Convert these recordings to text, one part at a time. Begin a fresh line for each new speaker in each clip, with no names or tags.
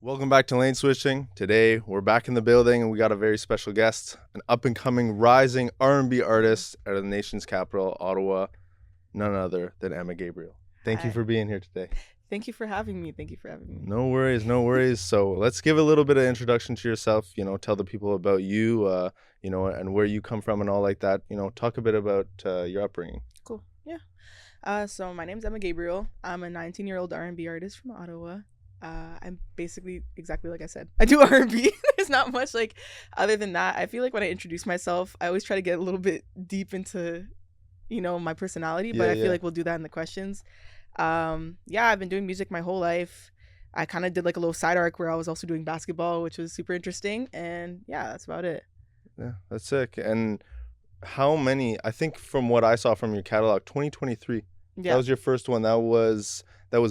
Welcome back to Lane Switching. Today we're back in the building and we got a very special guest, an up-and-coming rising R&B artist out of the nation's capital, Ottawa, none other than Emma Gabriel. Thank you
Hi.
for being here today.
Thank you for having me. Thank you for having me.
No worries, no worries. So let's give a little bit of introduction to yourself, tell the people about you, and where you come from and all like that. Talk a bit about your upbringing.
Cool. Yeah. So my name's Emma Gabriel. I'm a 19-year-old R&B artist from Ottawa. I'm basically exactly like I said. I do R&B. There's not much other than that. I feel like when I introduce myself, I always try to get a little bit deep into, my personality, but I feel like we'll do that in the questions. I've been doing music my whole life. I kind of did like a little side arc where I was also doing basketball, which was super interesting. And yeah, that's about it.
Yeah, that's sick. And how many, I think from what I saw from your catalog, 2023.
Yeah.
That was your first one. That was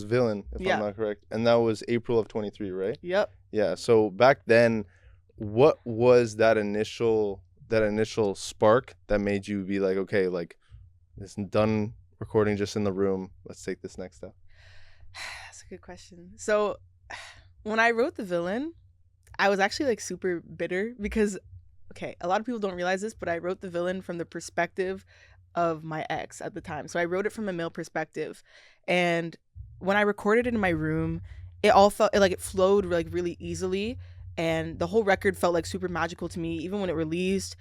Villain, if
Yeah.
I'm not correct. And that was April of 23, right?
Yep.
Yeah. So back then, what was that initial spark that made you be like, okay, like it's done recording just in the room. Let's take this next step.
That's a good question. So when I wrote The Villain, I was actually like super bitter because, okay, a lot of people don't realize this, but I wrote The Villain from the perspective of my ex at the time. So I wrote it from a male perspective. And when I recorded it in my room, it all felt like it flowed like really easily. And the whole record felt like super magical to me. Even when it released,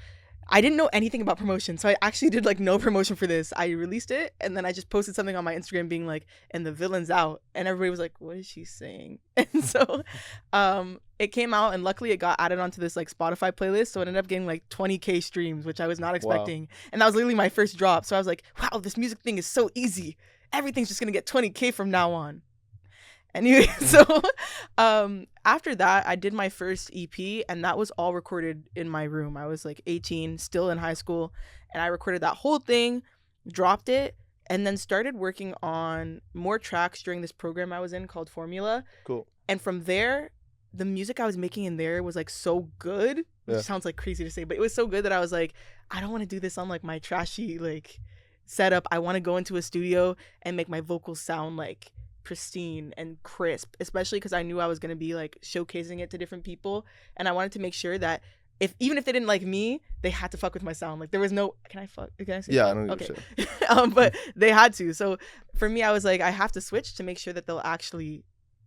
I didn't know anything about promotion. So I actually did like no promotion for this. I released it and then I just posted something on my Instagram being like, and The Villain's out. And everybody was like, what is she saying? And so it came out and luckily it got added onto this like Spotify playlist. So it ended up getting like 20K streams, which I was not expecting. Wow. And that was literally my first drop. So I was like, wow, this music thing is so easy. Everything's just going to get 20K from now on. Anyway, so after that, I did my first EP, and that was all recorded in my room. I was like 18, still in high school, and I recorded that whole thing, dropped it, and then started working on more tracks during this program I was in called Formula.
Cool.
And from there, the music I was making in there was like so good, which sounds like crazy to say, but it was so good that I was like, I don't want to do this on like my trashy like setup. I want to go into a studio and make my vocals sound like pristine and crisp, especially because I knew I was going to be like showcasing it to different people, and I wanted to make sure that even if they didn't like me, they had to fuck with my sound. Like there was no can I say
yeah
fuck?
I know
Okay. But they had to. So for me, I was like, I have to switch to make sure that they'll actually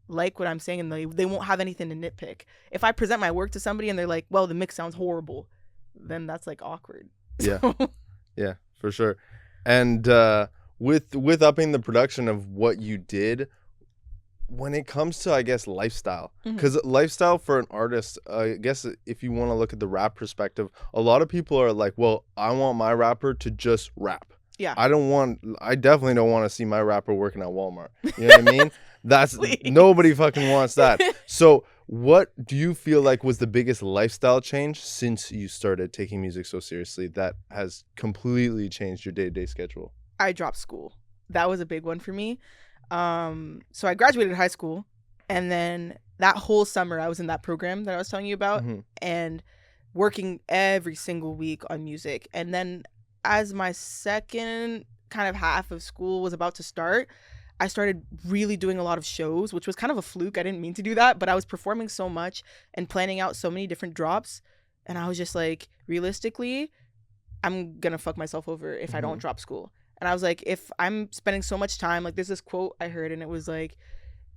like what I'm saying and they won't have anything to nitpick. If I present my work to somebody and they're like, well, the mix sounds horrible, then that's like awkward.
Yeah. Yeah, for sure. And with upping the production of what you did, when it comes to, I guess, lifestyle, because lifestyle for an artist, I guess if you want to look at the rap perspective, a lot of people are like, well, I want my rapper to just rap.
Yeah.
I definitely don't want to see my rapper working at Walmart. You know what I mean? That's nobody fucking wants that. So what do you feel like was the biggest lifestyle change since you started taking music so seriously that has completely changed your day-to-day schedule?
I dropped school. That was a big one for me. So I graduated high school, and then that whole summer I was in that program that I was telling you about and working every single week on music. And then as my second kind of half of school was about to start, I started really doing a lot of shows, which was kind of a fluke. I didn't mean to do that, but I was performing so much and planning out so many different drops. And I was just like, realistically, I'm going to fuck myself over if I don't drop school. And I was like, if I'm spending so much time, like there's this quote I heard and it was like,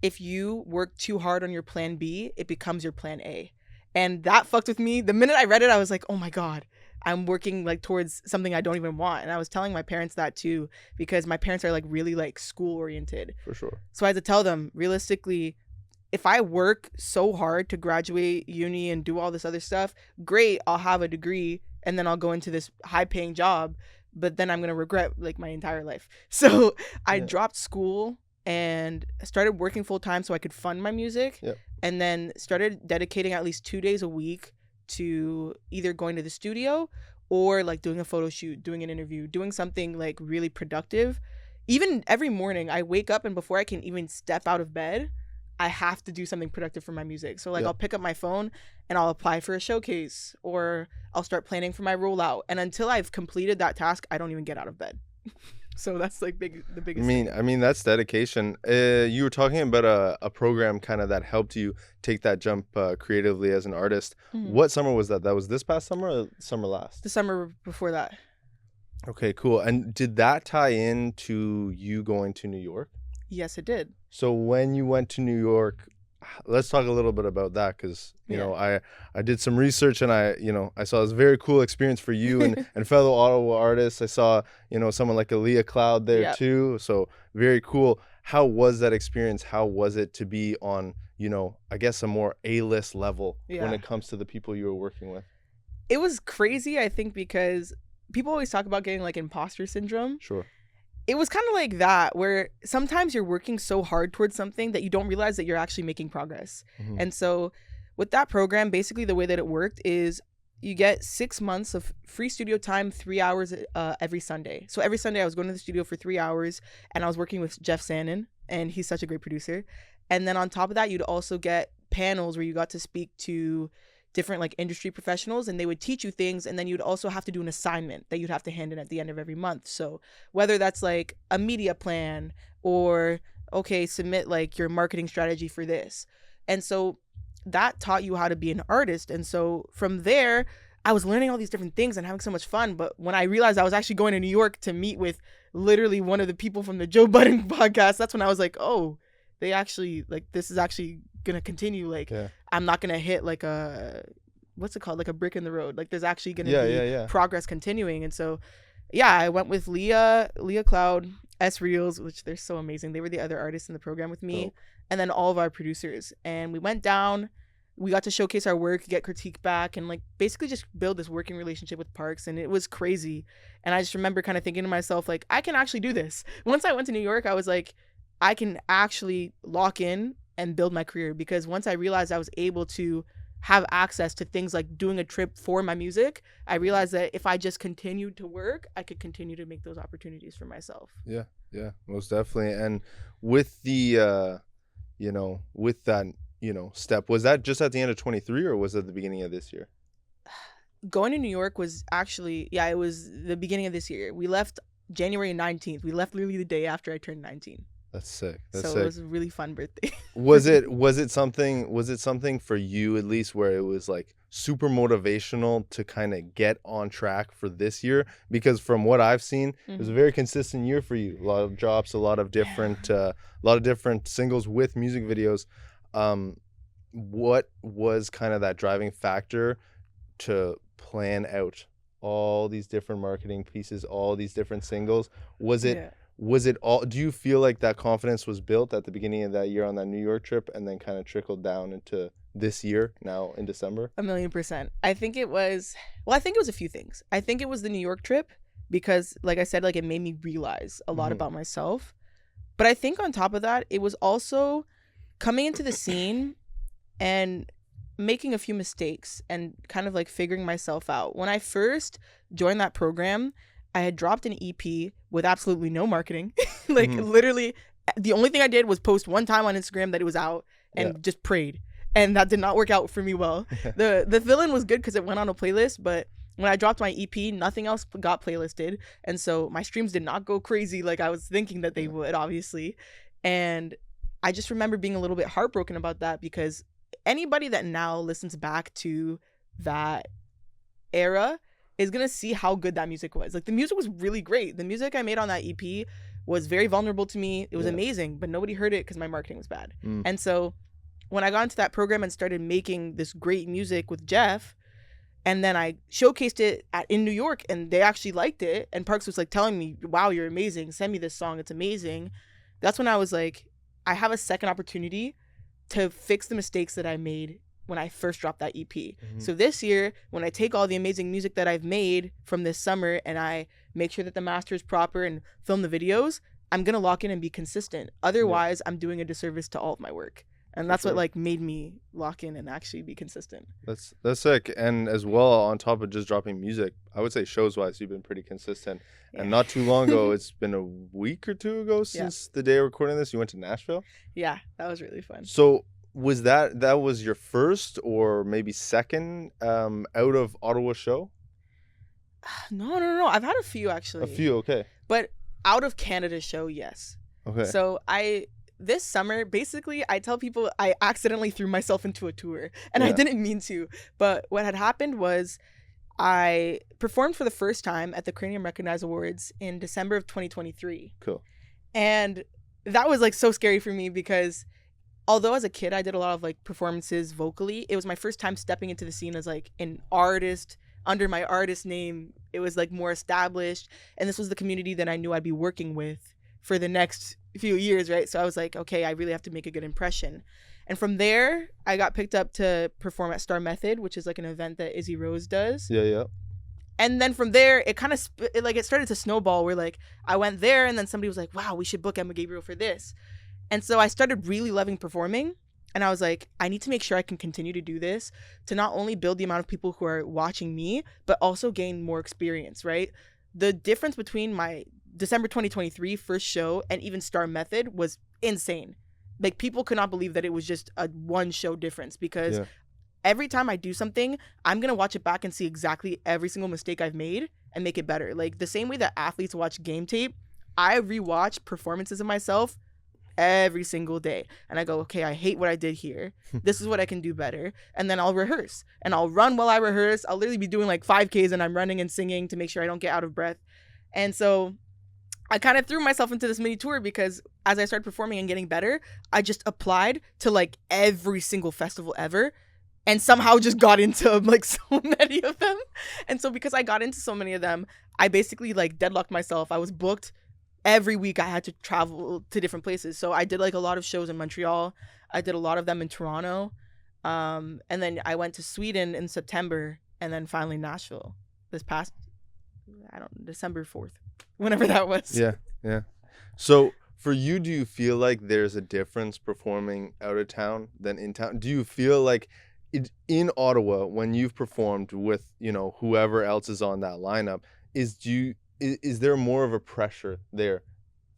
if you work too hard on your plan B, it becomes your plan A. And that fucked with me. The minute I read it, I was like, oh my God, I'm working like towards something I don't even want. And I was telling my parents that too, because my parents are like really like school oriented.
For sure.
So I had to tell them, realistically, if I work so hard to graduate uni and do all this other stuff, great, I'll have a degree and then I'll go into this high paying job. But then I'm going to regret like my entire life. So I dropped school and started working full time so I could fund my music.
Yep.
And then started dedicating at least 2 days a week to either going to the studio or like doing a photo shoot, doing an interview, doing something like really productive. Even every morning I wake up and before I can even step out of bed, I have to do something productive for my music. So like I'll pick up my phone and I'll apply for a showcase or I'll start planning for my rollout. And until I've completed that task, I don't even get out of bed. So that's like the
I
biggest
mean,
thing.
I mean that's dedication. You were talking about a program kind of that helped you take that jump creatively as an artist.
Mhm.
What summer was that? That was this past summer or summer last?
The summer before that.
Okay, cool. And did that tie into you going to New York?
Yes, it did.
So when you went to New York, let's talk a little bit about that because
Yeah.
I did some research and I saw this very cool experience for you and fellow Ottawa artists. I saw someone like Aaliyah Cloud there
Yeah.
too. So very cool. How was that experience? How was it to be on I guess a more A-list level when
Yeah.
it comes to the people you were working with?
It was crazy, I think, because people always talk about getting like imposter syndrome.
Sure.
It was kind of like that, where sometimes you're working so hard towards something that you don't realize that you're actually making progress.
Mhm.
And so with that program, basically the way that it worked is you get 6 months of free studio time, 3 hours every Sunday. So every Sunday I was going to the studio for 3 hours and I was working with Jeff Sannon, and he's such a great producer. And then on top of that, you'd also get panels where you got to speak to different like industry professionals, and they would teach you things, and then you'd also have to do an assignment that you'd have to hand in at the end of every month. So whether that's like a media plan or okay, submit like your marketing strategy for this. And so that taught you how to be an artist. And so from there, I was learning all these different things and having so much fun. But when I realized I was actually going to New York to meet with literally one of the people from the Joe Budden podcast, that's when I was like, oh, they actually like this is actually gonna continue. Like
Yeah.
I'm not gonna hit like a what's it called, like a brick in the road. Like there's actually gonna
Yeah,
be
yeah, yeah.
progress continuing. And so yeah, I went with Leah Cloud, S Reels, which they're so amazing. They were the other artists in the program with me,
Dope.
and then all of our producers. And we went down. We got to showcase our work, get critique back, and like basically just build this working relationship with Parks. And it was crazy. And I just remember kind of thinking to myself, like, I can actually do this. Once I went to New York, I was like, I can actually lock in and build my career, because once I realized I was able to have access to things like doing a trip for my music, I realized that if I just continued to work, I could continue to make those opportunities for myself.
Yeah, most definitely. And with the with that, step, was that just at the end of 23 or was it the beginning of this year?
Going to New York was actually, yeah, it was the beginning of this year. We left January 19th. We left literally the day after I turned 19.
That's sick. That's
so
sick.
It was a really fun birthday.
Was it something for you at least where it was like super motivational to kind of get on track for this year? Because from what I've seen, it was a very consistent year for you. A lot of drops, a lot of different singles with music videos. What was kind of that driving factor to plan out all these different marketing pieces, all these different singles? Was it all, do you feel like that confidence was built at the beginning of that year on that New York trip and then kind of trickled down into this year now in December?
1,000,000%. I think it was a few things. I think it was the New York trip because, like I said, like it made me realize a lot about myself. But I think on top of that, it was also coming into the scene and making a few mistakes and kind of like figuring myself out. When I first joined that program, I had dropped an EP with absolutely no marketing. Literally, the only thing I did was post one time on Instagram that it was out and just prayed. And that did not work out for me well. The Villain was good because it went on a playlist, but when I dropped my EP, nothing else got playlisted. And so my streams did not go crazy like I was thinking that they would, obviously. And I just remember being a little bit heartbroken about that, because anybody that now listens back to that era is going to see how good that music was. Like the music was really great. The music I made on that EP was very vulnerable to me. It was amazing, but nobody heard it because my marketing was bad. And so when I got into that program and started making this great music with Jeff, and then I showcased it in New York and they actually liked it, and Parks was like telling me, wow, you're amazing. Send me this song. It's amazing. That's when I was like, I have a second opportunity to fix the mistakes that I made when I first dropped that EP. So this year, when I take all the amazing music that I've made from this summer and I make sure that the master is proper and film the videos, I'm going to lock in and be consistent. Otherwise, I'm doing a disservice to all of my work. And that's what like made me lock in and actually be consistent.
That's sick. And as well, on top of just dropping music, I would say shows wise, you've been pretty consistent. And not too long ago, it's been a week or two ago since the day of recording this, you went to Nashville.
Yeah, that was really fun.
So was that was your first or maybe second out of Ottawa show?
No. I've had a few actually.
A few, okay.
But out of Canada show, yes.
Okay.
So this summer, basically, I tell people I accidentally threw myself into a tour, and I didn't mean to. But what had happened was I performed for the first time at the Cranium Recognize Awards in December of 2023.
Cool.
And that was like so scary for me because although as a kid I did a lot of like performances vocally, it was my first time stepping into the scene as like an artist under my artist name. It was like more established, and this was the community that I knew I'd be working with for the next few years, right? So I was like, okay, I really have to make a good impression. And from there, I got picked up to perform at Star Method, which is like an event that Izzy Rose does.
Yeah.
And then from there, it kind of it started to snowball where like I went there, and then somebody was like, wow, we should book Emma Gabriel for this. And so I started really loving performing. And I was like, I need to make sure I can continue to do this to not only build the amount of people who are watching me, but also gain more experience, right? The difference between my December 2023 first show and even Star Method was insane. Like, people could not believe that it was just a one show difference because every time I do something, I'm going to watch it back and see exactly every single mistake I've made and make it better. Like, the same way that athletes watch game tape, I rewatch performances of myself every single day, and I go, okay, I hate what I did here, this is what I can do better, and then I'll rehearse and I'll run while I rehearse. I'll literally be doing like 5Ks and I'm running and singing to make sure I don't get out of breath. And so I kind of threw myself into this mini tour because as I started performing and getting better, I just applied to like every single festival ever and somehow just got into like so many of them. And so because I got into so many of them, I basically like deadlocked myself. I was booked every week. I had to travel to different places. So I did like a lot of shows in Montreal. I did a lot of them in Toronto. And then I went to Sweden in September, and then finally Nashville this past, December 4th, whenever that was.
Yeah. So for you, do you feel like there's a difference performing out of town than in town? Do you feel like in Ottawa, when you've performed with, whoever else is on that lineup, is there more of a pressure there,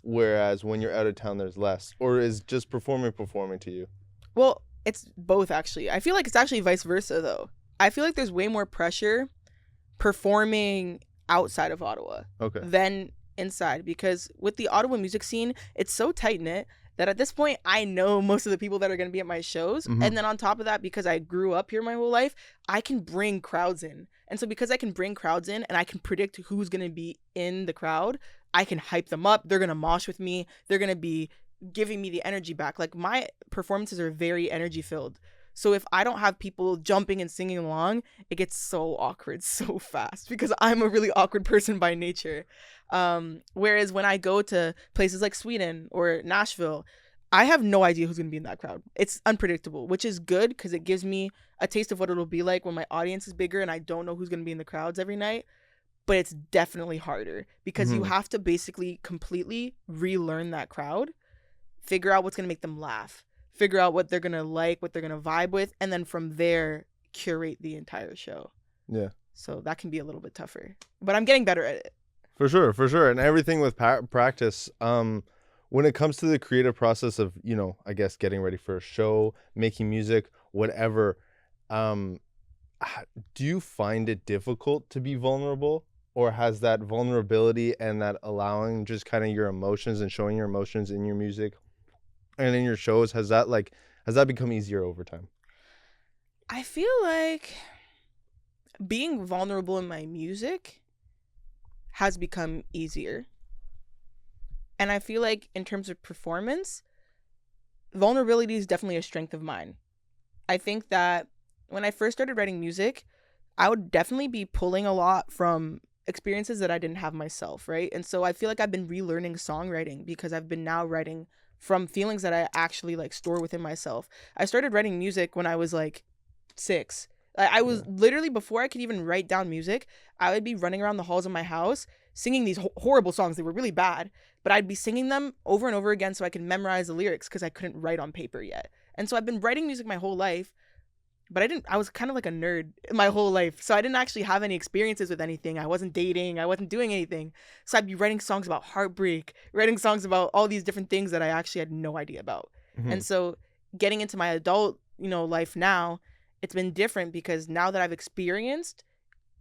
whereas when you're out of town there's less, or is just performing to you?
Well, it's both, actually. I feel like it's actually vice versa, though. I feel like there's way more pressure performing outside of Ottawa than inside, because with the Ottawa music scene, it's so tight-knit that at this point I know most of the people that are going to be at my shows. And then on top of that, because I grew up here my whole life, I can bring crowds in. And so because I can bring crowds in and I can predict who's going to be in the crowd, I can hype them up. They're going to mosh with me. They're going to be giving me the energy back. Like, my performances are very energy filled. So if I don't have people jumping and singing along, it gets so awkward so fast because I'm a really awkward person by nature. Whereas when I go to places like Sweden or Nashville, I have no idea who's going to be in that crowd. It's unpredictable, which is good because it gives me a taste of what it'll be like when my audience is bigger and I don't know who's going to be in the crowds every night. But it's definitely harder because you have to basically completely relearn that crowd, figure out what's going to make them laugh, figure out what they're going to like, what they're going to vibe with, and then from there, curate the entire show. Yeah. So that can be a little bit tougher, but I'm getting better at it.
For sure. And everything with practice, when it comes to the creative process of, I guess getting ready for a show, making music, whatever, do you find it difficult to be vulnerable? Or has that vulnerability and that allowing just kind of your emotions and showing your emotions in your music and in your shows, has that become easier over time?
I feel like being vulnerable in my music has become easier. And I feel like in terms of performance, vulnerability is definitely a strength of mine. I think that when I first started writing music, I would definitely be pulling a lot from experiences that I didn't have myself, right? And so I feel like I've been relearning songwriting because I've been now writing from feelings that I actually like store within myself. I started writing music when I was like 6. I was literally, before I could even write down music, I would be running around the halls of my house singing these horrible songs. They were really bad, but I'd be singing them over and over again so I could memorize the lyrics because I couldn't write on paper yet. And so I've been writing music my whole life, but I was kind of like a nerd my whole life. So I didn't actually have any experiences with anything. I wasn't dating. I wasn't doing anything. So I'd be writing songs about heartbreak, writing songs about all these different things that I actually had no idea about. And so getting into my adult, life now, it's been different because now that I've experienced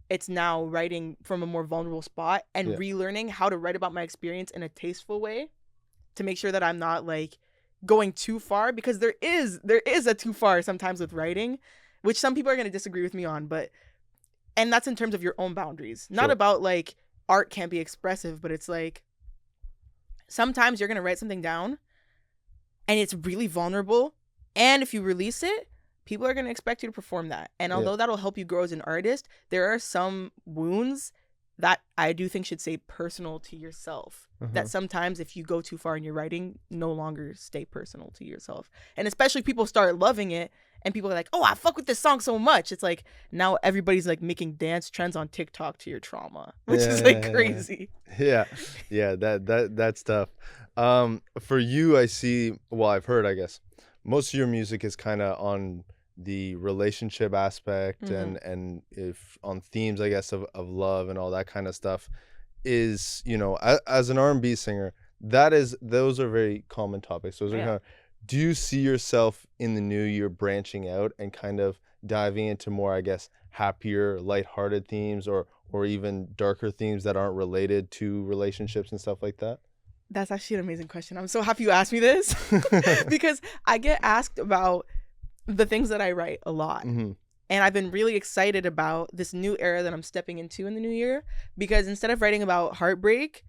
it's now writing from a more vulnerable spot and relearning how to write about my experience in a tasteful way to make sure that I'm not like going too far, because there is a too far sometimes with writing, which some people are going to disagree with me on, and that's in terms of your own boundaries, not about like art can't be expressive, but it's like sometimes you're going to write something down and it's really vulnerable, and if you release it, people are going to expect you to perform that. And although that'll help you grow as an artist, there are some wounds that I do think should stay personal to yourself. That sometimes if you go too far in your writing, no longer stay personal to yourself. And especially people start loving it and people are like, oh, I fuck with this song so much. It's like now everybody's like making dance trends on TikTok to your trauma, which is like crazy.
Yeah. That's tough. For you, I see, well, I've heard, I guess, most of your music is kind of on the relationship aspect and if on themes, I guess, of love and all that kind of stuff. Is, you know, as an R&B singer, those are very common topics. Those are kind of, do you see yourself in the new year branching out and kind of diving into more, I guess, happier, lighthearted themes or even darker themes that aren't related to relationships and stuff like that?
That's actually an amazing question. I'm so happy you asked me this because I get asked about the things that I write a lot. And I've been really excited about this new era that I'm stepping into in the new year, because instead of writing about heartbreak,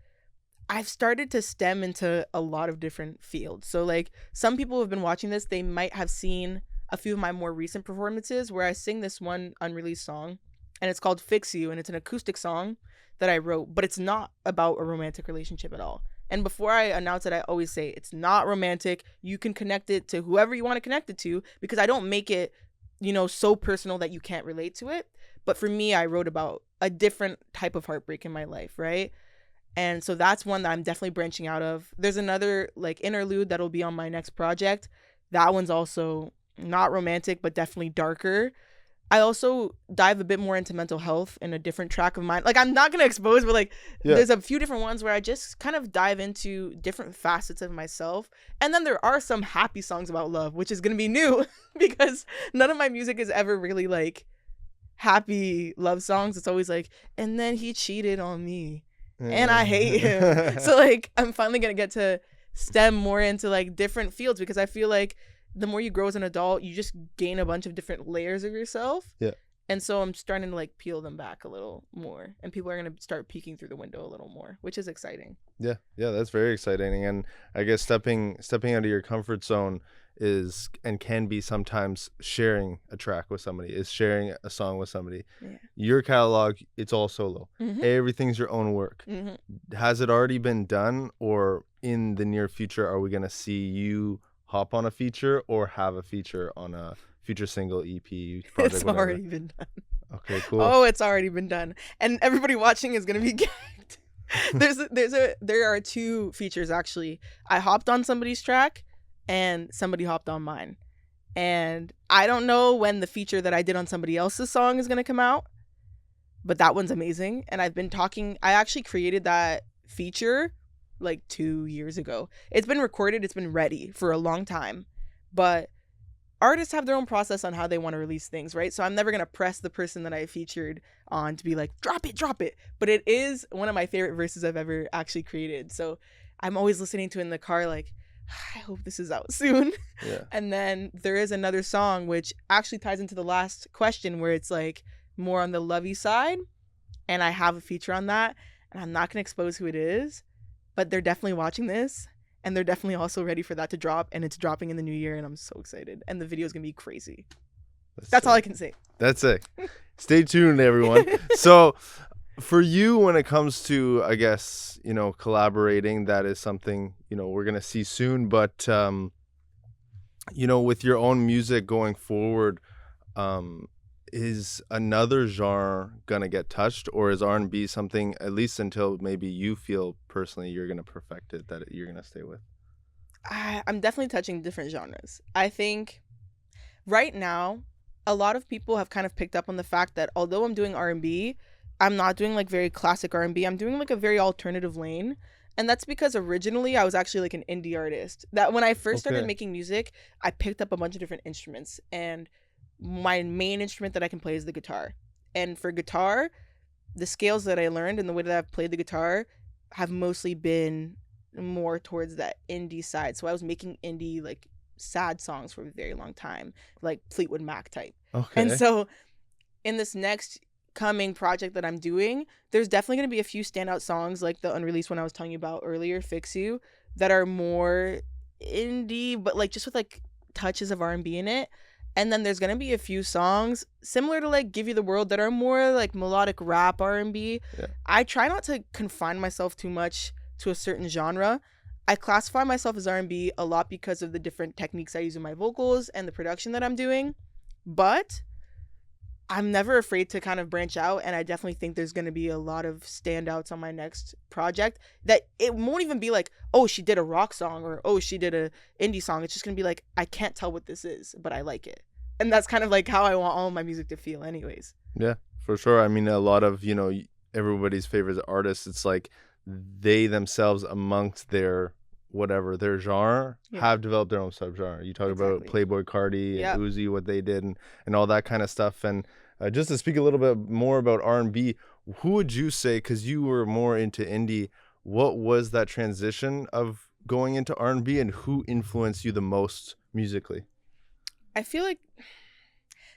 I've started to stem into a lot of different fields. So like some people who have been watching this, they might have seen a few of my more recent performances where I sing this one unreleased song, and it's called Fix You, and it's an acoustic song that I wrote, but it's not about a romantic relationship at all. And before I announce it, I always say it's not romantic. You can connect it to whoever you want to connect it to, because I don't make it, you know, so personal that you can't relate to it. But for me, I wrote about a different type of heartbreak in my life, right? And so that's one that I'm definitely branching out of. There's another like interlude that'll be on my next project. That one's also not romantic, but definitely darker. I also dive a bit more into mental health in a different track of mine. Like, I'm not going to expose, but like there's a few different ones where I just kind of dive into different facets of myself. And then there are some happy songs about love, which is going to be new because none of my music is ever really like happy love songs. It's always like, and then he cheated on me and I hate him. So like, I'm finally going to get to stem more into like different fields, because I feel like the more you grow as an adult, you just gain a bunch of different layers of yourself. And so I'm starting to like peel them back a little more, and people are going to start peeking through the window a little more, which is exciting. Yeah,
that's very exciting. And I guess stepping out of your comfort zone is and can be sometimes sharing a track with somebody, is sharing a song with somebody. Your catalog, it's all solo. Everything's your own work. Has it already been done, or in the near future are we going to see you hop on a feature or have a feature on a future single, EP, project,
it's
whatever?
already been done.
Okay, cool.
Oh, it's already been done, and everybody watching is gonna be gagged. There are 2 features actually. I hopped on somebody's track, and somebody hopped on mine, and I don't know when the feature that I did on somebody else's song is gonna come out, but that one's amazing. And I've been talking. I actually created that feature like 2 years ago. It's been recorded, it's been ready for a long time, but artists have their own process on how they want to release things, right? So I'm never going to press the person that I featured on to be like, drop it. But it is one of my favorite verses I've ever actually created. So I'm always listening to it in the car like, I hope this is out soon. And then there is another song which actually ties into the last question, where it's like more on the lovey side, and I have a feature on that, and I'm not going to expose who it is, but they're definitely watching this, and they're definitely also ready for that to drop, and it's dropping in the new year, and I'm so excited. And the video is going to be crazy. That's all I can say.
That's it. Stay tuned, everyone. So for you, when it comes to, I guess, you know, collaborating, that is something, you know, we're going to see soon. But, you know, with your own music going forward, is another genre gonna get touched, or is R&B something, at least until maybe you feel personally you're gonna perfect it, that you're gonna stay with?
I'm definitely touching different genres. I think right now a lot of people have kind of picked up on the fact that although I'm doing R&B, I'm not doing like very classic R&B. I'm doing like a very alternative lane. And that's because originally I was actually like an indie artist. That when I first started making music, I picked up a bunch of different instruments, and my main instrument that I can play is the guitar. And for guitar, the scales that I learned and the way that I've played the guitar have mostly been more towards that indie side. So I was making indie like sad songs for a very long time, like Fleetwood Mac type. And
Okay.
so in this next coming project that I'm doing, there's definitely going to be a few standout songs like the unreleased one I was telling you about earlier, Fix You, that are more indie, but like just with like touches of R&B in it. And then there's going to be a few songs similar to like Give You the World that are more like melodic rap R&B.
Yeah.
I try not to confine myself too much to a certain genre. I classify myself as R&B a lot because of the different techniques I use in my vocals and the production that I'm doing. But I'm never afraid to kind of branch out, and I definitely think there's going to be a lot of standouts on my next project that it won't even be like, oh, she did a rock song or oh, she did a indie song. It's just going to be like, I can't tell what this is, but I like it. And that's kind of like how I want all my music to feel anyways.
Yeah, for sure. I mean, a lot of, everybody's favorite artists, it's like they themselves amongst their whatever their genre have developed their own subgenre. You talk about Playboy Cardi and Uzi, what they did and all that kind of stuff. And just to speak a little bit more about R&B, who would you say, because you were more into indie, what was that transition of going into R&B and who influenced you the most musically?
I feel like,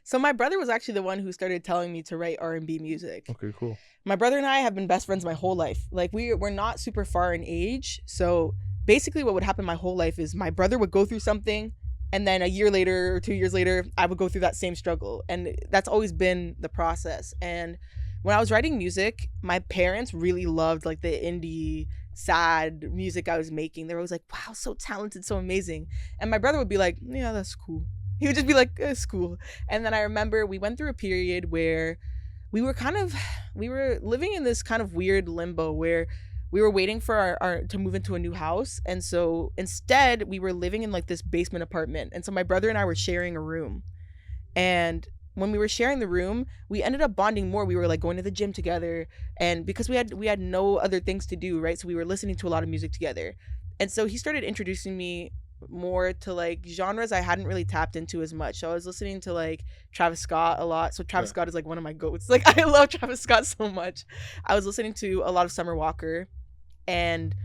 so my brother was actually the one who started telling me to write R&B music.
Okay, cool.
My brother and I have been best friends my whole life. Like we're not super far in age, so basically what would happen my whole life is my brother would go through something and then a year later or 2 years later I would go through that same struggle, and that's always been the process. And when I was writing music, my parents really loved like the indie sad music I was making. They were always like, wow, so talented, so amazing. And my brother would be like, yeah, that's cool. He would just be like, it's cool. And then I remember we went through a period where we were living in this kind of weird limbo where we were waiting for our to move into a new house. And so instead we were living in like this basement apartment. And so my brother and I were sharing a room. And when we were sharing the room, we ended up bonding more. We were like going to the gym together. And because we had no other things to do, right? So we were listening to a lot of music together. And so he started introducing me more to like genres I hadn't really tapped into as much. So I was listening to like Travis Scott a lot. So Travis Scott is like one of my goats. Like I love Travis Scott so much. I was listening to a lot of Summer Walker. And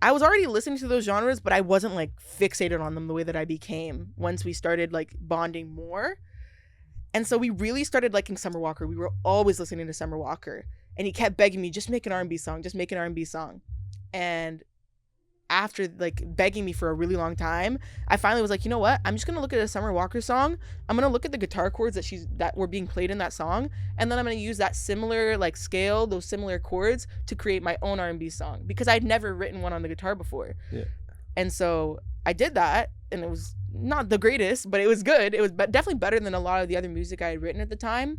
I was already listening to those genres, but I wasn't like fixated on them the way that I became once we started like bonding more. And so we really started liking Summer Walker. We were always listening to Summer Walker. And he kept begging me, just make an R&B song, just make an R&B song. And after like begging me for a really long time, I finally was like, you know what? I'm just gonna look at a Summer Walker song. I'm gonna look at the guitar chords that were being played in that song, and then I'm gonna use that similar like scale, those similar chords to create my own R&B song, because I'd never written one on the guitar before. Yeah. And so I did that, and it was not the greatest, but it was good. It was definitely better than a lot of the other music I had written at the time.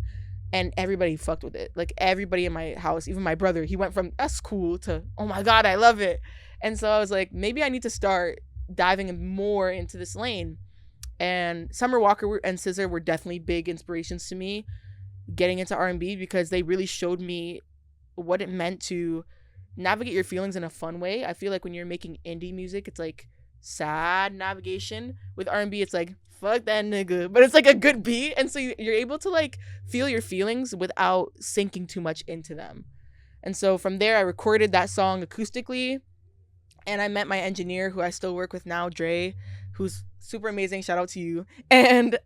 And everybody fucked with it. Like everybody in my house, even my brother, he went from that's cool to oh my god, I love it. And so I was like, maybe I need to start diving more into this lane. And Summer Walker and SZA were definitely big inspirations to me getting into R&B, because they really showed me what it meant to navigate your feelings in a fun way. I feel like when you're making indie music, it's like sad navigation. With R&B, it's like fuck that nigga, but it's like a good beat, and so you're able to like feel your feelings without sinking too much into them. And so from there I recorded that song acoustically, and I met my engineer who I still work with now, Dre, who's super amazing. Shout out to you. And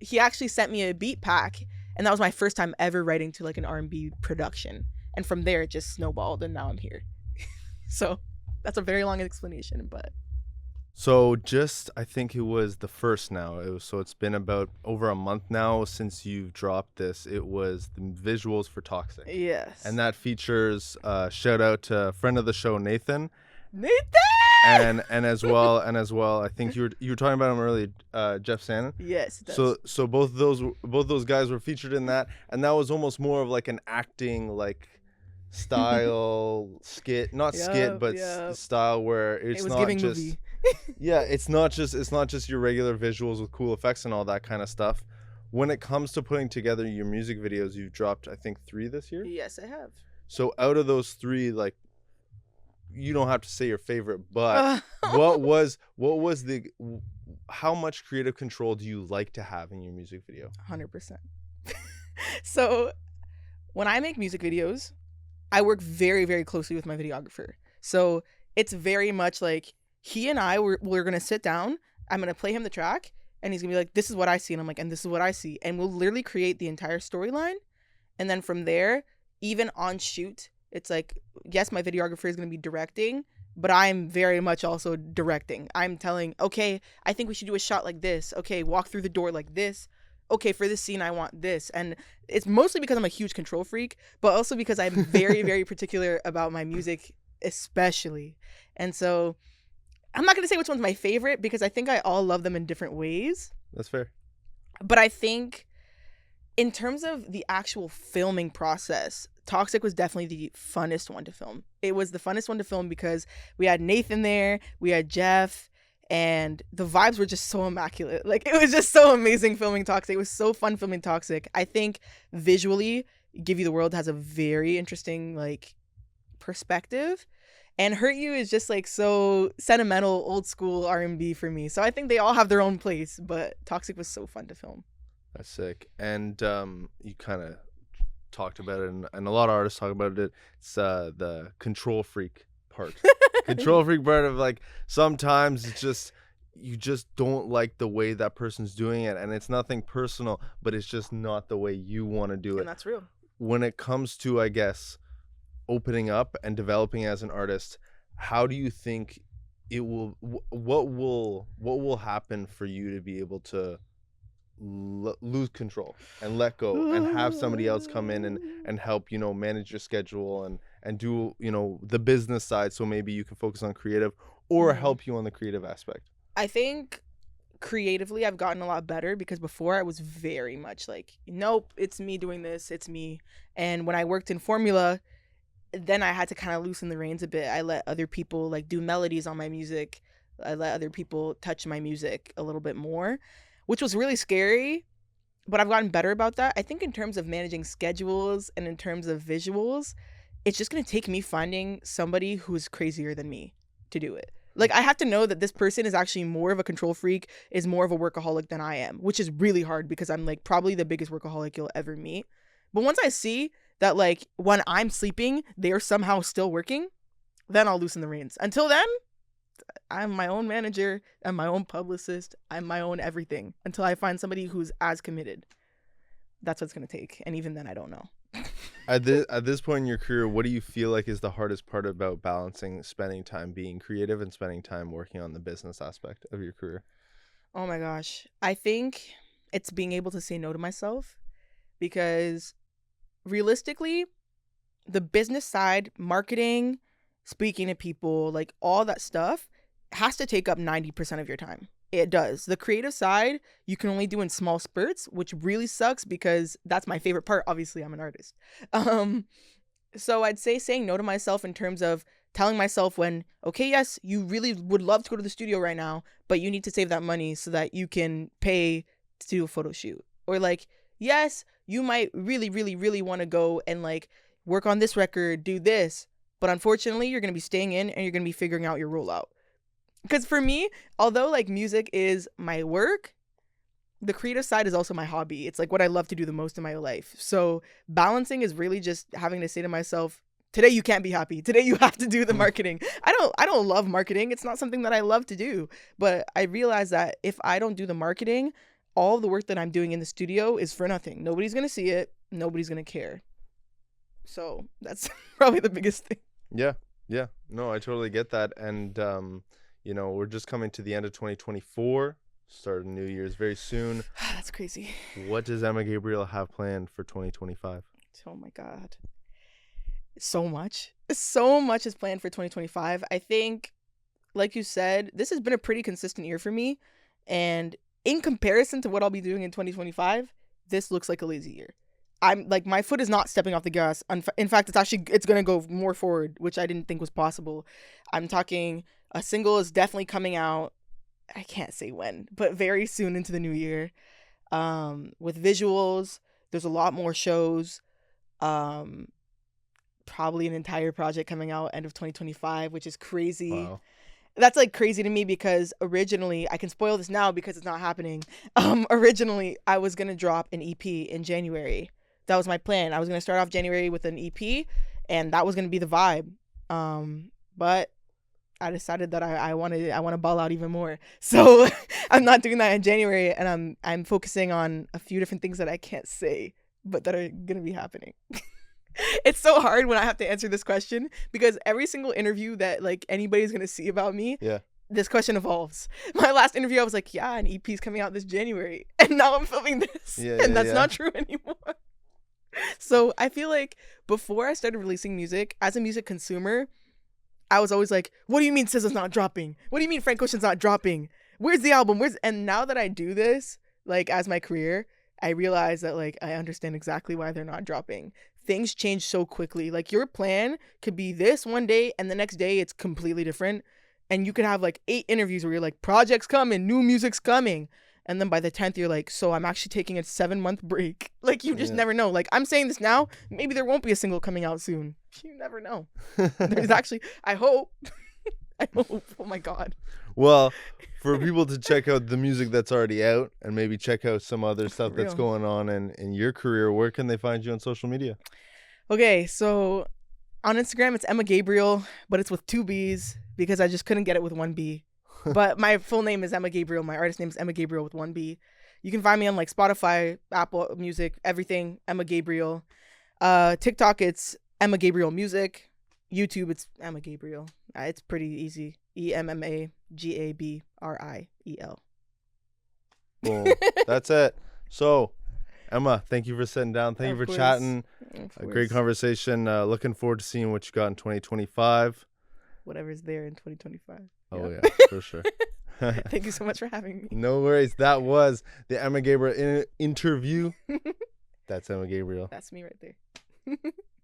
he actually sent me a beat pack, and that was my first time ever writing to like an R&B production. And from there it just snowballed, and now I'm here. So that's a very long explanation, but
so just I think it was the first now. It's been about over a month now since you've dropped this. It was the visuals for Toxic.
Yes.
And that features shout out to a friend of the show, Nathan. And as well, I think you were talking about him earlier, Jeff Sannon.
Yes. It does.
So both those guys were featured in that, and that was almost more of like an acting like style skit, not skit, but style where it's not just movie. It's not just your regular visuals with cool effects and all that kind of stuff. When it comes to putting together your music videos, you've dropped I think 3 this year.
Yes, I have.
So out of those 3, like, you don't have to say your favorite, but what was the how much creative control do you like to have in your music video?
100%. So when I make music videos, I work very, very closely with my videographer. So it's very much like he and we're going to sit down. I'm going to play him the track and he's going to be like, this is what I see. And I'm like, and this is what I see. And we'll literally create the entire storyline. And then from there, even on shoot, it's like, yes, my videographer is going to be directing, but I'm very much also directing. I'm telling, okay, I think we should do a shot like this. Okay, walk through the door like this. Okay, for this scene, I want this. And it's mostly because I'm a huge control freak, but also because I'm very, very particular about my music, especially. And so I'm not going to say which one's my favorite because I think I all love them in different ways.
That's fair.
But I think in terms of the actual filming process, Toxic was definitely the funnest one to film. It was the funnest one to film because we had Nathan there, we had Jeff, and the vibes were just so immaculate. Like, it was just so amazing filming Toxic. It was so fun filming Toxic. I think visually, Give You the World has a very interesting, like, perspective. And Hurt You is just, like, so sentimental, old school R&B for me. So I think they all have their own place, but Toxic was so fun to film.
That's sick. And you kind of talked about it, and a lot of artists talk about it. It's the control freak part. Control freak part of, like, sometimes it's just you just don't like the way that person's doing it, and it's nothing personal, but it's just not the way you want to do it.
And that's real.
When it comes to, I guess, opening up and developing as an artist, how do you think it will what will happen for you to be able to lose control and let go and have somebody else come in and help, you know, manage your schedule and do, you know, the business side, so maybe you can focus on creative or help you on the creative aspect?
I think creatively I've gotten a lot better because before I was very much like, nope, it's me doing this, it's me. And when I worked in Formula, then I had to kind of loosen the reins a bit. I let other people, like, do melodies on my music. I let other people touch my music a little bit more, which was really scary, but I've gotten better about that. I think in terms of managing schedules and in terms of visuals, it's just going to take me finding somebody who's crazier than me to do it. Like, I have to know that this person is actually more of a control freak, is more of a workaholic than I am, which is really hard because I'm, like, probably the biggest workaholic you'll ever meet. But once I see that, like, when I'm sleeping, they're somehow still working, then I'll loosen the reins. Until then, I'm my own manager, I'm my own publicist, I'm my own everything until I find somebody who's as committed. That's what it's going to take. And even then, I don't know.
At this point in your career, what do you feel like is the hardest part about balancing spending time being creative and spending time working on the business aspect of your career?
Oh my gosh. I think it's being able to say no to myself, because realistically, the business side, marketing, speaking to people, like, all that stuff has to take up 90% of your time. It does. The creative side, you can only do in small spurts, which really sucks because that's my favorite part. Obviously, I'm an artist. So I'd say saying no to myself in terms of telling myself when, okay, yes, you really would love to go to the studio right now, but you need to save that money so that you can pay to do a photo shoot. Or, like, yes, you might really, really, really want to go and, like, work on this record, do this, but unfortunately, you're going to be staying in and you're going to be figuring out your rollout. Because for me, although, like, music is my work, the creative side is also my hobby. It's, like, what I love to do the most in my life. So balancing is really just having to say to myself, today you can't be happy. Today you have to do the marketing. I don't love marketing. It's not something that I love to do. But I realize that if I don't do the marketing, all the work that I'm doing in the studio is for nothing. Nobody's going to see it. Nobody's going to care. So that's probably the biggest thing.
Yeah. No, I totally get that. And, you know, we're just coming to the end of 2024, start of New Year's very soon.
That's crazy.
What does Emma Gabriel have planned for 2025?
Oh my God. So much is planned for 2025. I think, like you said, this has been a pretty consistent year for me. And in comparison to what I'll be doing in 2025, this looks like a lazy year. I'm, like, my foot is not stepping off the gas. In fact, it's going to go more forward, which I didn't think was possible. I'm talking a single is definitely coming out. I can't say when, but very soon into the new year. With visuals, there's a lot more shows. Probably an entire project coming out end of 2025, which is crazy.
Wow.
That's, like, crazy to me because originally, I can spoil this now because it's not happening. Originally, I was going to drop an EP in January, That was my plan. I was going to start off January with an EP, and that was going to be the vibe. But I decided that I want to ball out even more. So I'm not doing that in January, and I'm focusing on a few different things that I can't say, but that are going to be happening. It's so hard when I have to answer this question because every single interview that like anybody's going to see about me, this question evolves. My last interview, I was like, yeah, an EP's coming out this January, and now I'm filming this, and that's not true anymore. So I feel like before I started releasing music, as a music consumer, I was always like, what do you mean SZA's not dropping? What do you mean Frank Ocean's not dropping? Where's the album? And now that I do this, like as my career, I realize that like I understand exactly why they're not dropping. Things change so quickly. Like your plan could be this one day and the next day it's completely different. And you could have like 8 interviews where you're like, project's coming, new music's coming. And then by the 10th, you're like, so I'm actually taking a 7-month break. Like, you just never know. Like, I'm saying this now. Maybe there won't be a single coming out soon. You never know. There's actually, I hope. I hope. Oh, my God.
Well, for people to check out the music that's already out and maybe check out some other stuff that's going on in your career, where can they find you on social media?
Okay, so on Instagram, it's Emma Gabriel, but it's with 2 B's because I just couldn't get it with 1 B. But my full name is Emma Gabriel. My artist name is Emma Gabriel with 1 B. You can find me on like Spotify, Apple Music, everything, Emma Gabriel. TikTok, it's Emma Gabriel Music. YouTube, it's Emma Gabriel. It's pretty easy. EMMAGABRIEL.
Boom. That's it. So, Emma, thank you for sitting down. Thank you for chatting. A great conversation. Looking forward to seeing what you got in 2025.
Whatever's there in 2025.
Oh, yeah, for sure.
Thank you so much for having me.
No worries. That was the Emma Gabriel interview. That's Emma Gabriel.
That's me right there.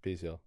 Peace, y'all.